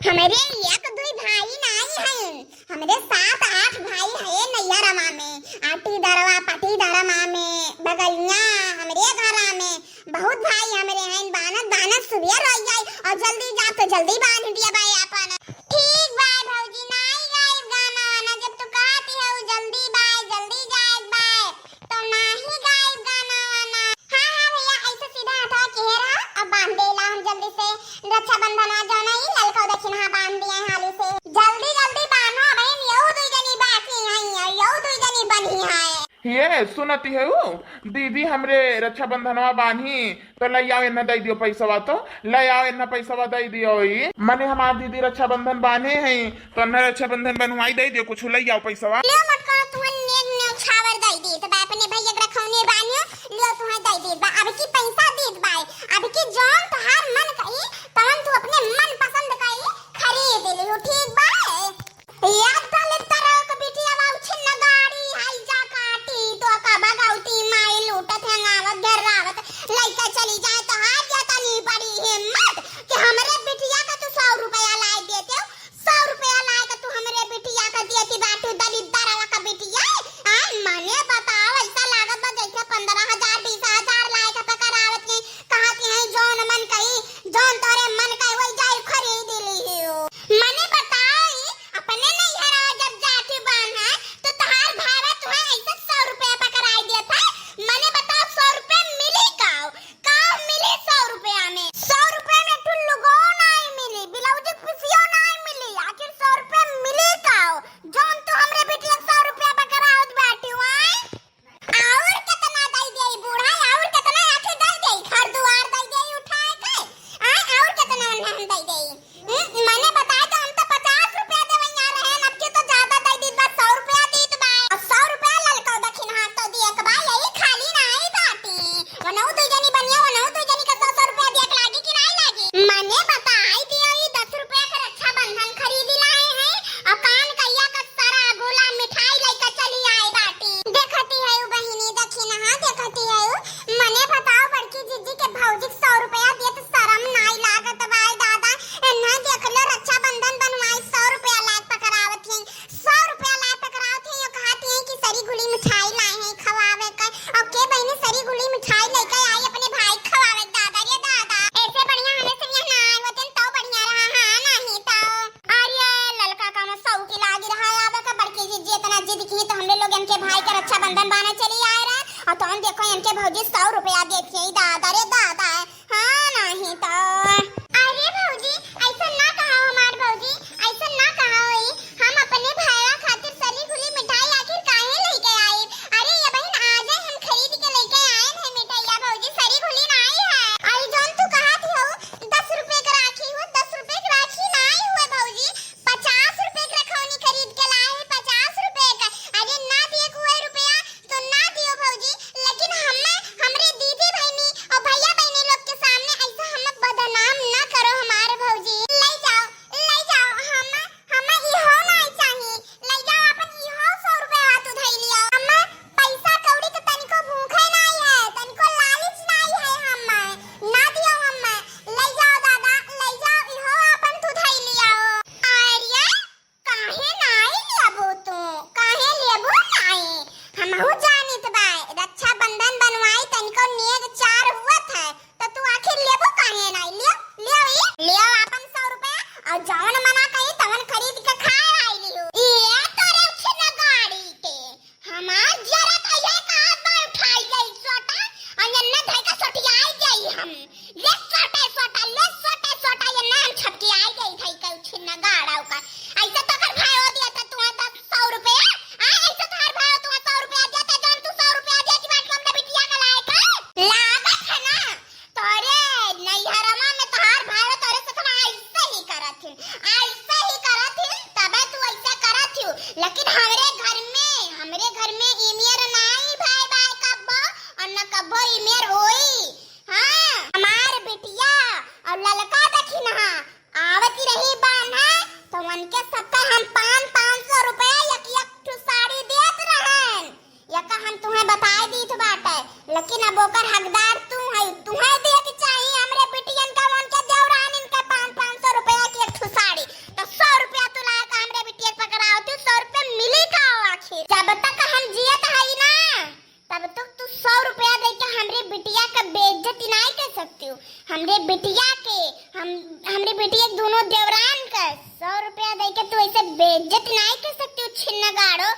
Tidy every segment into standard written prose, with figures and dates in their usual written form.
हमारे एक दुई भाई नहीं हैं, हमारे 7-8 भाई हैं नैयरमा में, आटी दरवा पटी दरमा में, बगलिया हमारे घरा में बहुत भाई हमारे हैं। बानत बानत सुबह रह जाए और जल्दी जा तो जल्दी बांध दिया भाई अपन। ठीक बाय भौजी, नहीं गाय गाना वाना जब तू कहती है जल्दी बाय जल्दी जाए बाय तो नहीं गाय गाना वाना। हाँ भैया ऐसे सीधा हटा चेहरा अब बांध देला हम जल्दी से। रक्षाबंधन आ जाना ही ललका दक्षिण हाँ बांध दिया हाली से, जल्दी जल्दी बांधो बहन। यौ दुई जनी बाकी हैं, यौ दुई जनी बनी है। ये सुनती है वो दीदी हमरे रक्षाबंधनवा बांधी तो ले आओ इन्ना दे दियो पैसा तो ले आओ इन्ना पैसा दे दियो। मने हमार दीदी रक्षाबंधन बांधे हैं तो अन्ना रक्षाबंधन बनवाई दे दियो, कुछ ले आओ पैसा। ले मत कर तू ने छावर दे दी तो बाप ने भैया रखौने बानियो ले तू दे दी बा। अब की पैसा देत बाय, अब की जौन तोहार मन कई तवन तू अपने मन पसंद कई खरीद ले। ठीक बाय याद डाले तरह के बिटिया बाऊ छिन्न गाड़ी हाई जा काटी तो का बगाउती माई लूटत है आवत घर रावत लइका चली जाए तो हाथ जाता नहीं पड़ी हिम्मत कि हमरे बिटिया का तू 100 रुपया लाई देते हो। 100 रुपया लाई का तू हमरे बिटिया का देती बाटू दलित दरवा का बिटिया। मने बताओ ऐसा लागत बा जैसे 15,000 20,000 लाई का पकड़ावत के कहती है जौन मन कई जौन तोरे मन कई वही जाई खरीद ली हो। मने बताओ अपने नहीं हरा जब जाती बान है तो तहार भावा तुम्हें ऐसा 100 रुपया पकड़ाई देता है। मने बताओ 100 रुपया मिली काव मिली 100 रुपया में 100 रुपया में टुल्लू गो नहीं मिली, ब्लाउज पिसियो नहीं मिली, आखिर 100 रुपया मिली काव जौन तू हमरे बेटी 100 रुपया पकड़ावत बैठी हुआ। और कितना दई दे बूढ़ा, और कितना आखिर दई दे घर दुआर दई दे उठाए के और कितना हम दई दे। मने बताए तो हम तो 50 रुपया देवैया रहे, अब के तो ज्यादा दई दी बा 100 रुपया दीत बा। और 100 रुपया ललका दक्षिण हाथ तो दिए के बा यही खाली नहीं बाटी वनौ दो जनी बनिया वनौ दो जनी का 100 रुपया दिए के लागी कि नहीं लागी। मने बताई दियो ई 10 रुपया का रक्षाबंधन खरीदी लाए हैं और कान कैया का सारा गोला मिठाई लेकर चली आए बाटी। देखती है वो बहिनी दक्षिण हाथ देखती है वो। मने बताओ बड़की जीजी के भौजी 100 रुपया दिए तो शर्म नहीं लागत बाय दादा। ना देख लो रक्षाबंधन बनवाई 100 रुपया लाख पकड़ावत हैं, 100 रुपया लाख पकड़ावत हैं। यो कहती हैं कि सरी गुली मिठाई लाए हैं खवावे का और के बहनी सरी गुली मिठाई लेकर आई अपने भाई खवावे दादा रे दादा। ऐसे बढ़िया हमें से ये ना आए वतन तो बढ़िया रहा हां नहीं तो। अरे ललका का 100 की लागी रहा आवे का बड़की जीजी इतना जिद की तो हमरे लोग इनके भाई का रक्षाबंधन बाने चली आए रहे और तो हम देखो इनके भौजी 100 रुपया देती है दादा रे दादा। हां नहीं तो अरे भौजी ऐसा ना कहो हमार भौजी ऐसा ना कहो। हम अपने भाईया खातिर सरी खुली मिठाई आखिर काहे लेके आए। अरे ये बहन आ जाए हम खरीद के लेके आए हैं मिठाइया भौजी सरी खुली नहीं है। आई जौन तू कहत हो 10 रुपए का राखी हो 10 रुपए की राखी नहीं हुए भौजी 50 रुपए की रखौनी खरीद के लाए हैं 50 रुपए का। अरे ना दिए कोई रुपया तो ना दियो भौजी, लेकिन हमरे दीदी बहनी और भैया बहनी लोग के सामने ऐसा हम बदनाम ना करो हमारे भौजी। ले जाओ हम इहो नहीं चाहिए, ले जाओ अपन इहो 100 रुपया हाथ उधाई लियो। हम पैसा कौड़ी के तनिको भूखे नहीं है, तनिको लालच नहीं है, हम ना दियो। हम ले जाओ दादा ले जाओ इहो अपन उधाई लियो। अरे काहे नहीं लेबो तू काहे लेबो नहीं हमहु जानित बाय रक्षाबंधन बनवाई तनिको नेग 4 हुआ था तो तू आखिर लेबो काहे नहीं लियो अपन 100 रुपया और जौन मना कही तवन खरीद के खाए आई लियो। ये तोरे छिन गाड़ी के हमार जरा कहिए का बार उठाई गई सोटा और यन्ने धई का सटियाई गई हम ले सोटा ये नाम छपकी आई गई धई का छिन गाड़ाऊ का। ऐसे तो कर भाई हो दिया था तू 100 रुपया ऐसे थार भाई तू 100 रुपया देता जौन तू 100 रुपया दे की बात हमने बिटिया का लायक लागत है ना तोरे नैहरमा में तोहार भाई तोरे से कमा ऐसे ही करत तबे तू ऐसे करत हो। लेकिन हमरे घर में इमेर नहीं भाई कब्बो और न कब्बो इमेर होई। हां हमार बिटिया और ललका दखिन हां आवती रही बान है तो उनके 70 हम 500 रुपया एक साड़ी देत रहन यका हम तुम्हें बताई दी तो बाटे। लेकिन अब ओकर हकदार तू है तुम्हें दे के चाहिए हमरे बिटियन का मन के देवरान इनका 500 रुपया की एक साड़ी 100 रुपया दे के हमरे बिटिया का बेइज्जती नहीं कर सकती हूँ। हमरे बिटिया के हमरे बिटिया दोनों देवरान का 100 रुपया दे के तू ऐसे बेइज्जत नहीं कर सकती हूँ छिन्न गाड़ो,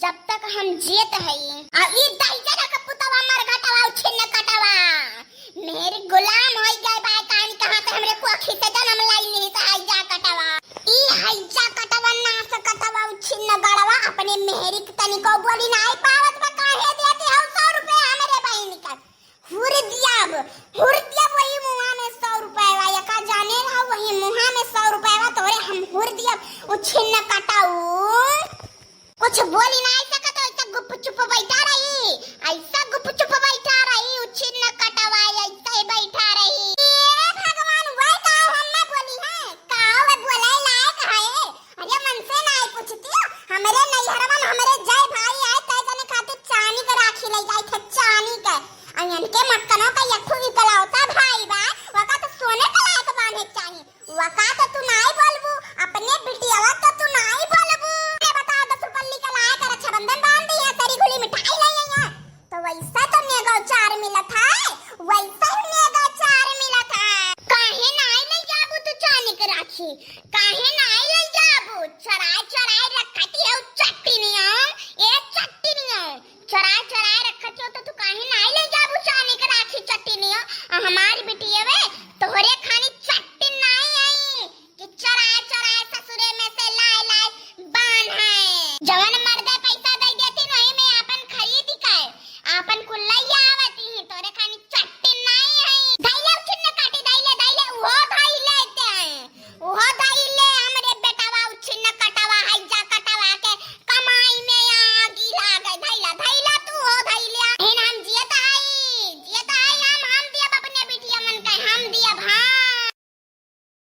जब तक हम जीत हई। और ई दाइजा का पुतवा मर घटवा छिन्न कटवा मेरे गुलाम होई गए बा कान कहां से हमरे को खींचे जन्म लाई ली त हाइजा कटवा ई हाइजा कटवा ना से कटवा छिन्न गाड़वा अपने मेहरी तनी को बोली नहीं पावत बा काहे देती हौ 100 रुपया हमरे बहन का हुर दिया वही मुहा में 100 रुपया या का जाने ना वही मुहा में 100 रुपया तोरे हम हुर दिया उ छिन्न कटाऊ कुछ बोली नहीं सकत ऐसा गुप चुप बैठा रही, ऐसा गुप चुप बैठा रही उ छिन्न कटावा ऐसा ही बैठा रही। ए भगवान वही का हम ना बोली है का वे बोले लायक है। अरे मन से नहीं पूछती हमरे नैहरवन हमरे जय भाई आए तय जने खातिर चानी का राखी ले जाई थे चानी का अयन के मटकनो का यखु निकलावता भाई बा वका तो सोने का लायक बांधे चाहिए वका तो तू नहीं बोलबू अपने बिटियावा तो तू नहीं बोलबू। ए बता 10 रुपया का लायक रक्षाबंधन बांध दिया तेरी गुली मिठाई ले आया तो वैसा तो नेगो 4 मिला था वैसा